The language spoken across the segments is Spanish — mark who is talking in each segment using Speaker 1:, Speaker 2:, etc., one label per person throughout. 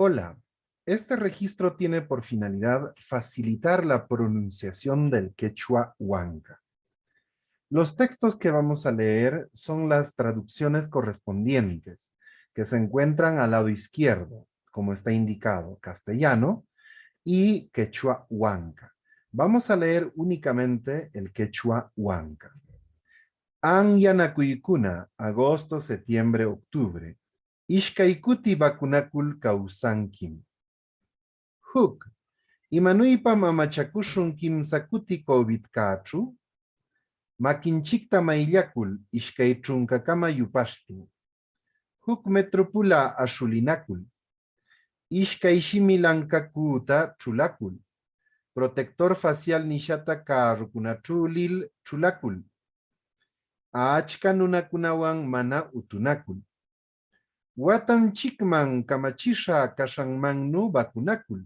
Speaker 1: Hola, este registro tiene por finalidad facilitar la pronunciación del quechua huanca. Los textos que vamos a leer son las traducciones correspondientes, que se encuentran al lado izquierdo, como está indicado, castellano y quechua huanca. Vamos a leer únicamente el quechua huanca. An yanakuykuna, agosto, septiembre, octubre. Ishkaykuti bakunakul kausankim. Huk, imanuypa mamachakushun kimsakuti COVID-kachu, makinchikta mayllakul ishkay chunkakama yupashtin. Huk metropula ashulinakul, ishkay shimilankakuta chulakul, protector facial nishata karukunachulil chulakul, achka nunakunawan mana utunakul. Watan chikman kamachisha kashanmannu bakunakul.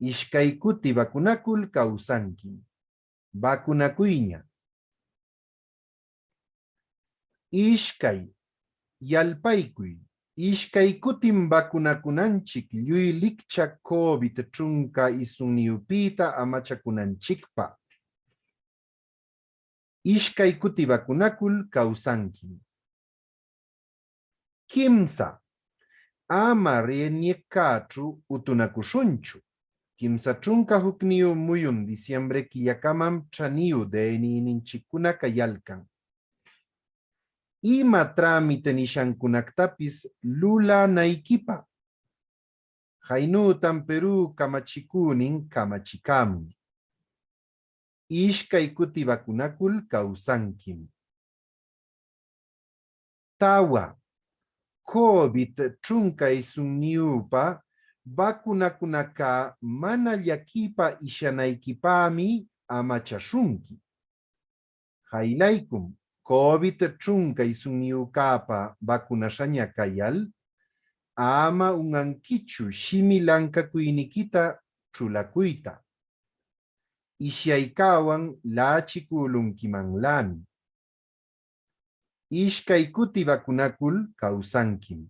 Speaker 1: Ishkaykuti bakunakul kausanki. Bakunakuyña. Ishkay. Yalpaykuy. Ishkaykutim bakunakunanchik lluy likcha COVID chunka isunniupita amachakunanchikpa. Ishkaykuti bakunakul kausanki. Kimsa. Ama rieniekachu utunakushunchu. Kimsa chunka hukniu muyun diciembre killakamam chaniu de nininchikuna kayalkan. Ima trámite nishankunaktapis lula naikipa. Hainutan Perú kamachikunin kamachikam. Ishkay kuti bakunakul kausankim. Tawa. COVID chunka isunniupa bakunakunaka mana llakipa ishanaykipami amachashunki. Hailaikum, COVID chunka isunniukapa bakunashaña kayal, ama unankichu shimilankakuynikita chulakuyta. Ishyaykawan lachikulunkimanlami. Ishkaykuti bakunakul kausankim.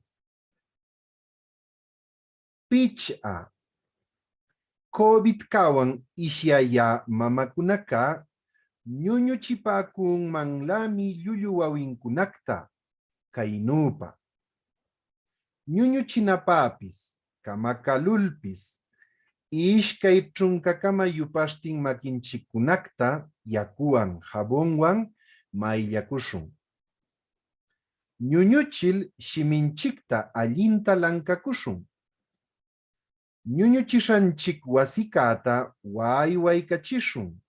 Speaker 1: Pich'a. COVID kawan ishyaya mamakunaka ñuñuchipakun manlami llullu wawinkunakta kainupa. Ñuñuchinapapis, kamakalulpis, ishkay chunkakama yupashtin makinchikunakta yakuan jabonwan mayllakushun. Ñuñuchil shiminchikta allinta lankakushun. Ñuñuchishanchik wasikata waywaykachishun.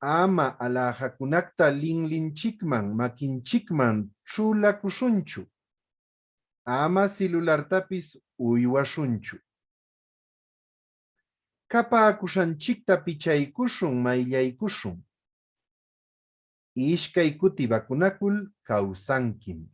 Speaker 1: Ama alajakunakta linlinchikman makinchikman chulakushunchu. Ama celulartapis uywashunchu. Kapakushanchikta pichaykushun mayllaykushun. Ishkay kuti bakunakul kausankim.